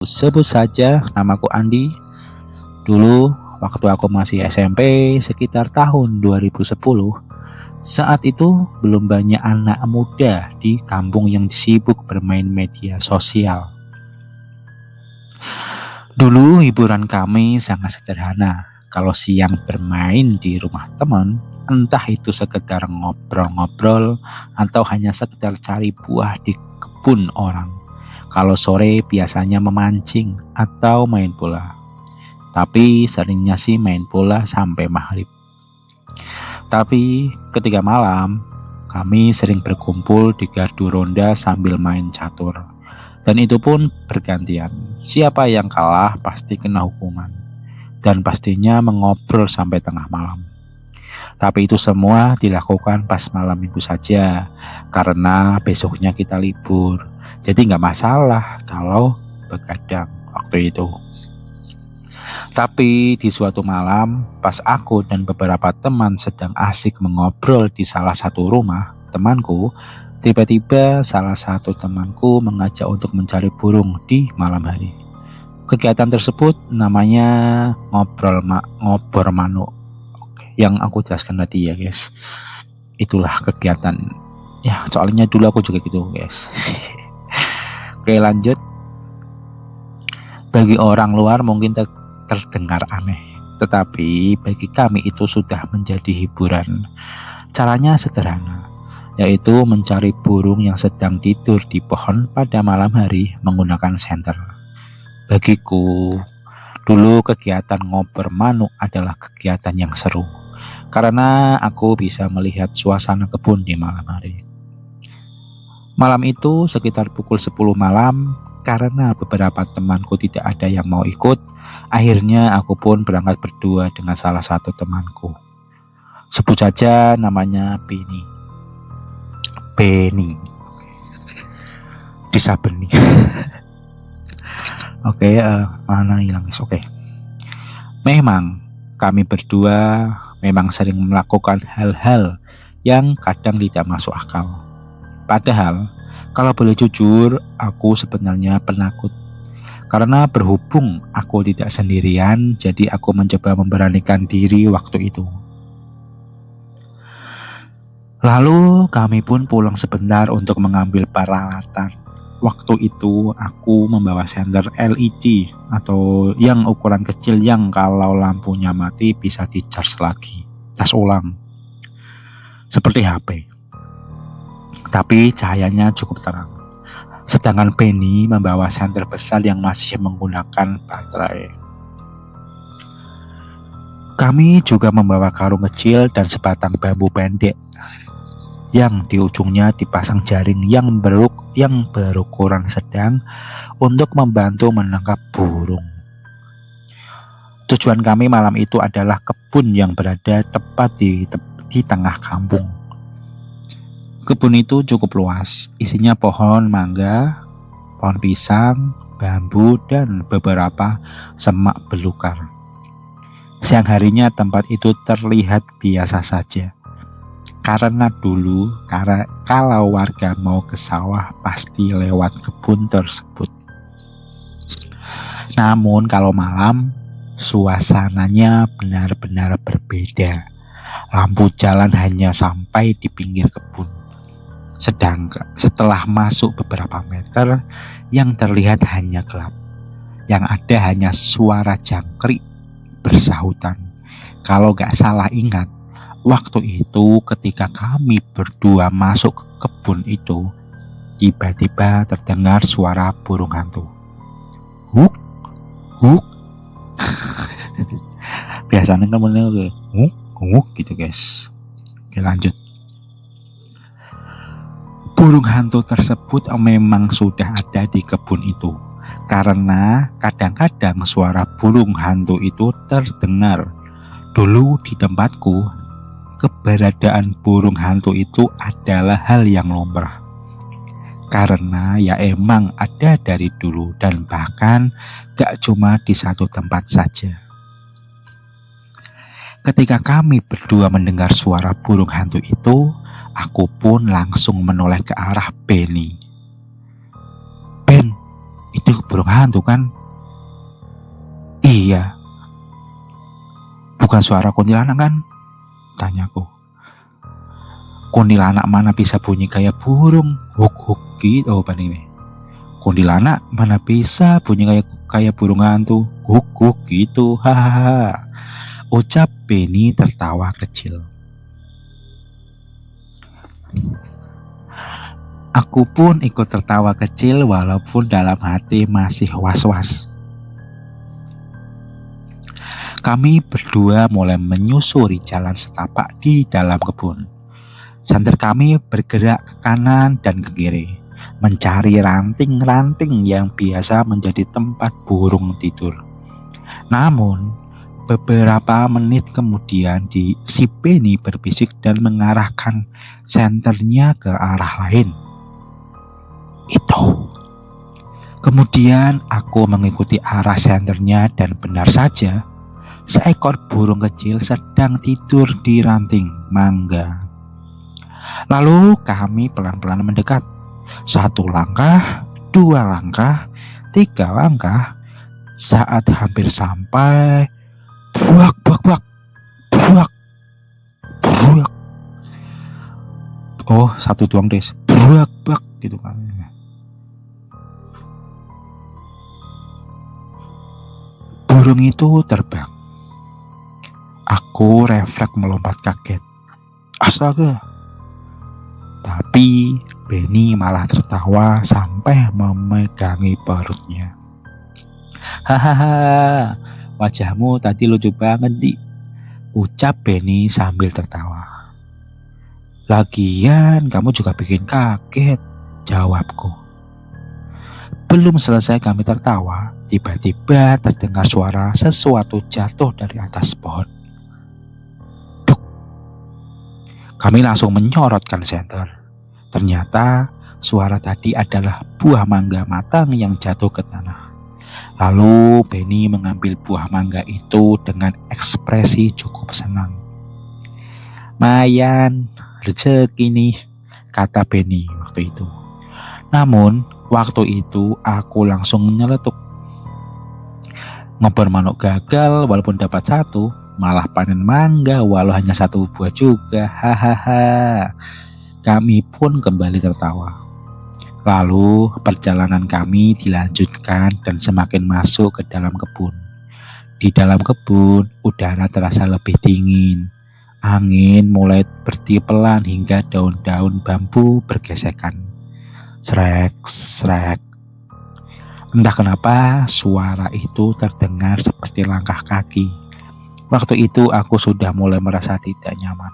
Sebut saja namaku Andi. Dulu waktu aku masih SMP sekitar tahun 2010, saat itu belum banyak anak muda di kampung yang sibuk bermain media sosial. Dulu hiburan kami sangat sederhana. Kalau siang bermain di rumah teman, entah itu sekedar ngobrol-ngobrol atau hanya sekedar cari buah di kebun orang. Kalau sore biasanya memancing atau main bola. Tapi seringnya sih main bola sampai maghrib. Tapi ketika malam, kami sering berkumpul di gardu ronda sambil main catur. Dan itu pun bergantian. Siapa yang kalah pasti kena hukuman. Dan pastinya mengobrol sampai tengah malam. Tapi itu semua dilakukan pas malam minggu saja, karena besoknya kita libur. Jadi nggak masalah kalau begadang waktu itu. Tapi di suatu malam, pas aku dan beberapa teman sedang asik mengobrol di salah satu rumah temanku, tiba-tiba salah satu temanku mengajak untuk mencari burung di malam hari. Kegiatan tersebut namanya ngobor manuk. Oke, yang aku jelaskan tadi ya guys. Itulah kegiatan. Ya, soalnya dulu aku juga gitu guys. Oke, lanjut. Bagi orang luar mungkin terdengar aneh, tetapi bagi kami itu sudah menjadi hiburan. Caranya sederhana, yaitu mencari burung yang sedang tidur di pohon pada malam hari menggunakan senter. Bagiku, dulu kegiatan ngobor manuk adalah kegiatan yang seru, karena aku bisa melihat suasana kebun di malam hari. Malam itu sekitar pukul 10 malam, karena beberapa temanku tidak ada yang mau ikut, akhirnya aku pun berangkat berdua dengan salah satu temanku. Sebut saja namanya Benny. Disabeni. Oke, mana hilang guys? Oke. Memang kami berdua memang sering melakukan hal-hal yang kadang tidak masuk akal. Padahal kalau boleh jujur, aku sebenarnya penakut. Karena berhubung aku tidak sendirian, jadi aku mencoba memberanikan diri waktu itu. Lalu kami pun pulang sebentar untuk mengambil peralatan. Waktu itu aku membawa senter LED atau yang ukuran kecil yang kalau lampunya mati bisa di-charge lagi, cas ulang. Seperti HP. Tapi cahayanya cukup terang. Sedangkan Benny membawa senter besar yang masih menggunakan baterai. Kami juga membawa karung kecil dan sebatang bambu pendek yang di ujungnya dipasang jaring yang berukuran sedang untuk membantu menangkap burung. Tujuan kami malam itu adalah kebun yang berada tepat di tengah kampung. Kebun itu cukup luas, isinya pohon mangga, pohon pisang, bambu, dan beberapa semak belukar. Siang harinya tempat itu terlihat biasa saja. Karena kalau warga mau ke sawah pasti lewat kebun tersebut. Namun kalau malam, suasananya benar-benar berbeda. Lampu jalan hanya sampai di pinggir kebun. Sedangkan setelah masuk beberapa meter, yang terlihat hanya gelap. Yang ada hanya suara jangkrik bersahutan. Kalau gak salah ingat, waktu itu ketika kami berdua masuk ke kebun itu, tiba-tiba terdengar suara burung hantu. Huk, huk. Biasanya kan bener huk, huk gitu guys. Oke, lanjut. Burung hantu tersebut memang sudah ada di kebun itu, karena kadang-kadang suara burung hantu itu terdengar. Dulu di tempatku, keberadaan burung hantu itu adalah hal yang lumrah. Karena ya emang ada dari dulu dan bahkan gak cuma di satu tempat saja. Ketika kami berdua mendengar suara burung hantu itu, aku pun langsung menoleh ke arah Benny. Ben, Itu burung hantu kan? Iya. Bukan suara kuntilanak kan? Tanyaku. Kuntilanak mana bisa bunyi kayak burung? Huk huk gitu. Oh, ini. Kuntilanak mana bisa bunyi kayak burung hantu? Huk huk gitu. Hahaha. Ucap Benny tertawa kecil. Aku pun ikut tertawa kecil walaupun dalam hati masih was-was. Kami berdua mulai menyusuri jalan setapak di dalam kebun. Senter kami bergerak ke kanan dan ke kiri, mencari ranting-ranting yang biasa menjadi tempat burung tidur. Namun, beberapa menit kemudian si Benny berbisik dan mengarahkan senternya ke arah lain. Itu. Kemudian aku mengikuti arah senternya dan benar saja, seekor burung kecil sedang tidur di ranting mangga. Lalu kami pelan-pelan mendekat. 1 langkah, 2 langkah, 3 langkah. Saat hampir sampai, buak, buak, buak, buak, buak. Oh, 1 doang des. Buak, buak gitu kan. Burung itu terbang. Aku refleks melompat kaget. Astaga. Tapi Benny malah tertawa sampai memegangi perutnya. Hahaha, wajahmu tadi lucu banget, Di. Ucap Benny sambil tertawa. Lagian kamu juga bikin kaget, jawabku. Belum selesai kami tertawa, tiba-tiba terdengar suara sesuatu jatuh dari atas pohon. Duk. Kami langsung menyorotkan senter. Ternyata suara tadi adalah buah mangga matang yang jatuh ke tanah. Lalu Benny mengambil buah mangga itu dengan ekspresi cukup senang. Mayan, rezeki nih, kata Benny waktu itu. Namun waktu itu aku langsung nyeletuk. Ngoper manuk gagal walaupun dapat 1, malah panen mangga walau hanya 1 buah juga. Hahaha. Kami pun kembali tertawa. Lalu perjalanan kami dilanjutkan dan semakin masuk ke dalam kebun. Di dalam kebun, udara terasa lebih dingin. Angin mulai bertiup pelan hingga daun-daun bambu bergesekan. Srek, srek. Entah kenapa suara itu terdengar seperti langkah kaki. Waktu itu aku sudah mulai merasa tidak nyaman.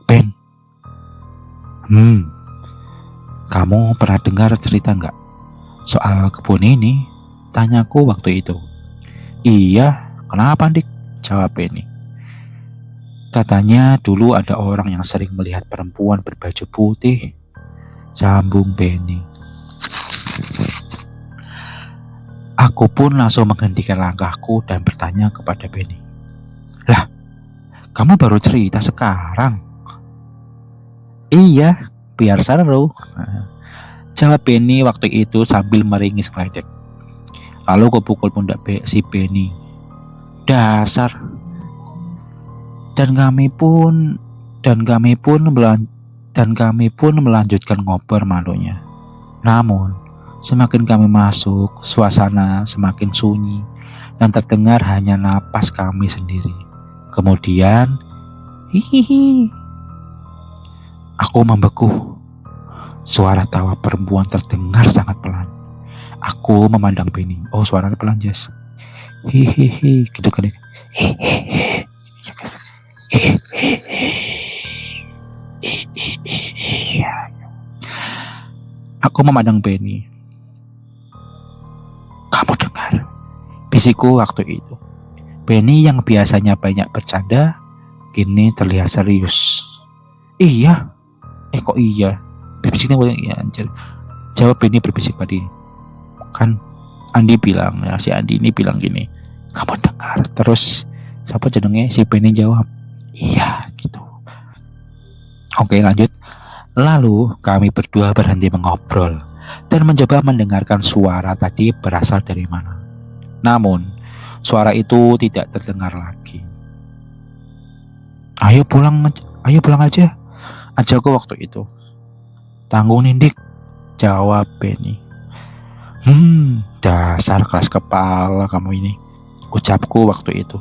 Ben, kamu pernah dengar cerita nggak soal kebun ini? Tanyaku waktu itu. Iya, kenapa Dik? Jawab Benny. Katanya dulu ada orang yang sering melihat perempuan berbaju putih. Sambung Benny. Aku pun langsung menghentikan langkahku dan bertanya kepada Benny. Lah, kamu baru cerita sekarang? Iya, biar seru, jawab Benny waktu itu sambil meringis geledek. Lalu kupukul pundak si Benny. Dasar. Dan kami pun melanjutkan ngoper malunya. Namun semakin kami masuk, suasana semakin sunyi dan terdengar hanya napas kami sendiri. Kemudian, hihihi. Aku membeku. Suara tawa perempuan terdengar sangat pelan. Aku memandang Benny. Oh, suaranya pelan, Jess. Hihihi, gitu kan. Hihihi. Aku memandang Benny. Kamu dengar? Bisikku waktu itu. Benny yang biasanya banyak bercanda, kini terlihat serius. Iya. Kok iya? Berbisiknya boleh ya anjir. Jawab Benny berbisik tadi. Kan Andi bilang, ya si Andi ini bilang gini. Kamu dengar? Terus siapa jenenge? Si Benny jawab. Iya gitu. Oke lanjut. Lalu kami berdua berhenti mengobrol dan mencoba mendengarkan suara tadi berasal dari mana. Namun, suara itu tidak terdengar lagi. Ayo pulang aja, ajakku waktu itu. Tanggung nindik, jawab Benny. Dasar keras kepala kamu ini, ucapku waktu itu.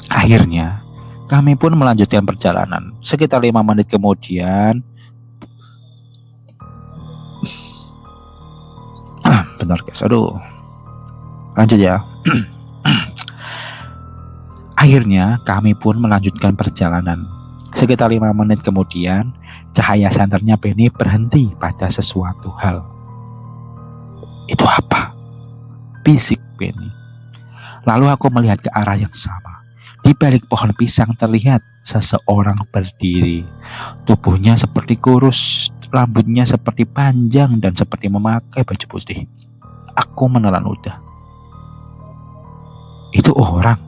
Akhirnya, kami pun melanjutkan perjalanan. Sekitar 5 menit kemudian, bentar guys, lanjut ya. Akhirnya kami pun melanjutkan perjalanan. Sekitar 5 menit kemudian, cahaya senternya Benny berhenti pada sesuatu hal. Itu apa? Bisik Benny. Lalu aku melihat ke arah yang sama. Di balik pohon pisang terlihat seseorang berdiri. Tubuhnya seperti kurus, rambutnya seperti panjang dan seperti memakai baju putih. Aku menelan ludah. Itu orang,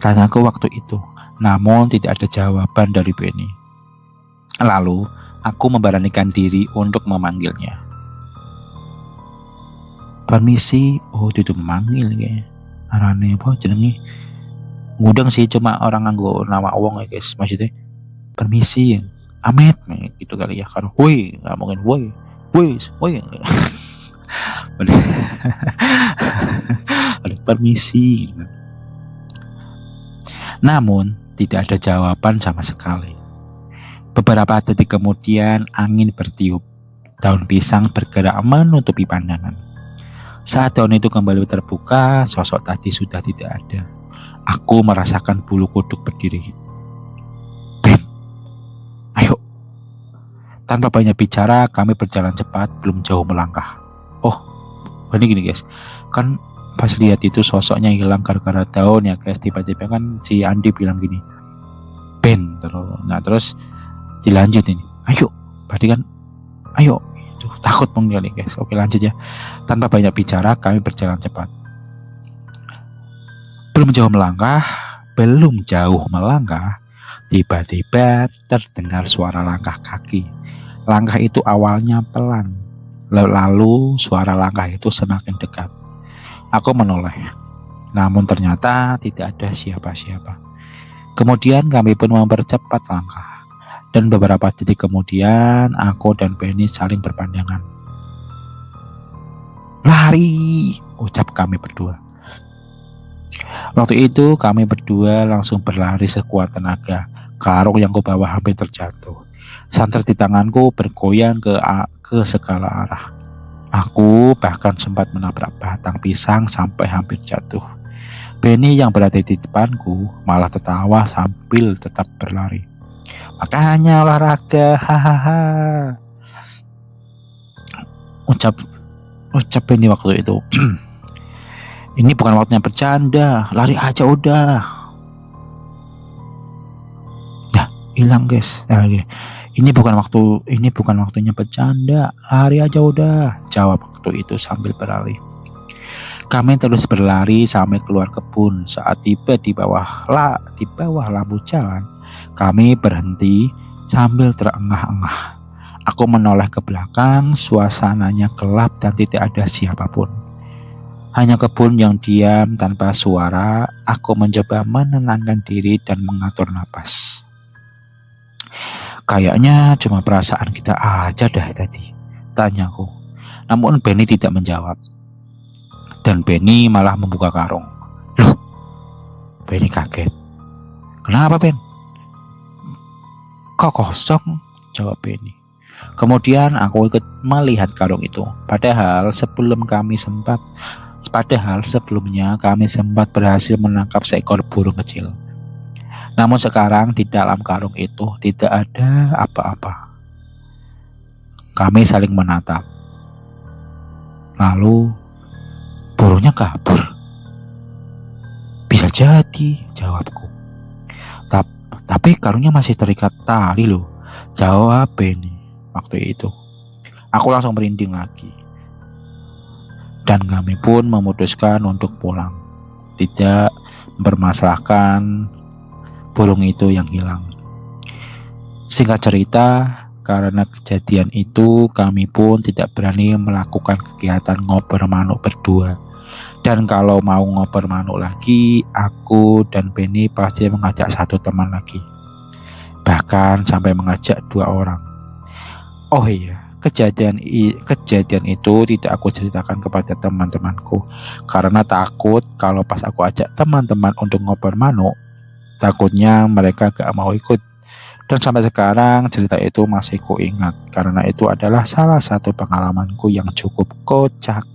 tanyaku waktu itu. Namun tidak ada jawaban dari Benny. Lalu aku memberanikan diri untuk memanggilnya. Permisi, itu memanggil ya. Arane apa jenenge? Ngundang sih, cuma orang nganggo nama wong ya guys. Maksudnya permisi, Amet gitu kali ya. Karena woi, nggak mungkin woi. Permisi. Namun tidak ada jawaban sama sekali. Beberapa detik kemudian angin bertiup. Daun pisang bergerak menutupi pandangan. Saat daun itu kembali terbuka, sosok tadi sudah tidak ada. Aku merasakan bulu kuduk berdiri. Ben, ayo. Tanpa banyak bicara, kami berjalan cepat, belum jauh melangkah. Ini gini guys, kan pas lihat itu sosoknya hilang gara-gara daun ya guys. Tiba-tiba kan si Andi bilang gini, Ben, terus dilanjut ini, ayo. Berarti kan, ayo. Takut menggali guys. Oke, lanjut ya. Tanpa banyak bicara, kami berjalan cepat. Belum jauh melangkah, tiba-tiba terdengar suara langkah kaki. Langkah itu awalnya pelan, lalu suara langkah itu semakin dekat. Aku menoleh, namun ternyata tidak ada siapa-siapa. Kemudian kami pun mempercepat langkah. Dan beberapa detik kemudian, aku dan Benny saling berpandangan. Lari, ucap kami berdua. Waktu itu kami berdua langsung berlari sekuat tenaga. Karung yang kubawa hampir terjatuh. Santer di tanganku bergoyang ke segala arah. Aku bahkan sempat menabrak batang pisang sampai hampir jatuh. Benny yang berada di depanku malah tertawa sambil tetap berlari. Makanya olahraga, hahaha. Ucap Benny waktu itu. Ini bukan waktunya bercanda, lari aja udah. Nah, hilang guys. Ini bukan waktunya bercanda, lari aja udah, jawab waktu itu sambil berlari. Kami terus berlari sampai keluar kebun. Saat tiba di bawah lampu jalan, kami berhenti sambil terengah-engah. Aku menoleh ke belakang, suasananya gelap dan tidak ada siapapun. Hanya kebun yang diam tanpa suara. Aku mencoba menenangkan diri dan mengatur napas. Kayaknya cuma perasaan kita aja dah tadi, tanyaku. Namun Benny tidak menjawab. Dan Benny malah membuka karung. Loh, Benny kaget. Kenapa Ben? Kok kosong? Jawab Benny. Kemudian aku ikut melihat karung itu. Padahal sebelumnya kami sempat berhasil menangkap seekor burung kecil. Namun sekarang di dalam karung itu tidak ada apa-apa. Kami saling menatap. Lalu burungnya kabur. Bisa jadi, jawabku. Tapi karungnya masih terikat tali loh, jawab Benny waktu itu. Aku langsung merinding lagi. Dan kami pun memutuskan untuk pulang. Tidak mempermasalahkan burung itu yang hilang. Singkat cerita, Karena kejadian itu, kami pun tidak berani melakukan kegiatan ngoper manuk berdua. Dan kalau mau ngoper manuk lagi, aku dan Benny pasti mengajak satu teman lagi. Bahkan sampai mengajak 2 orang. Oh iya, kejadian itu tidak aku ceritakan kepada teman-temanku karena takut kalau pas aku ajak teman-teman untuk ngoper manuk, takutnya mereka gak mau ikut. Dan sampai sekarang cerita itu masih kuingat karena itu adalah salah satu pengalamanku yang cukup kocak.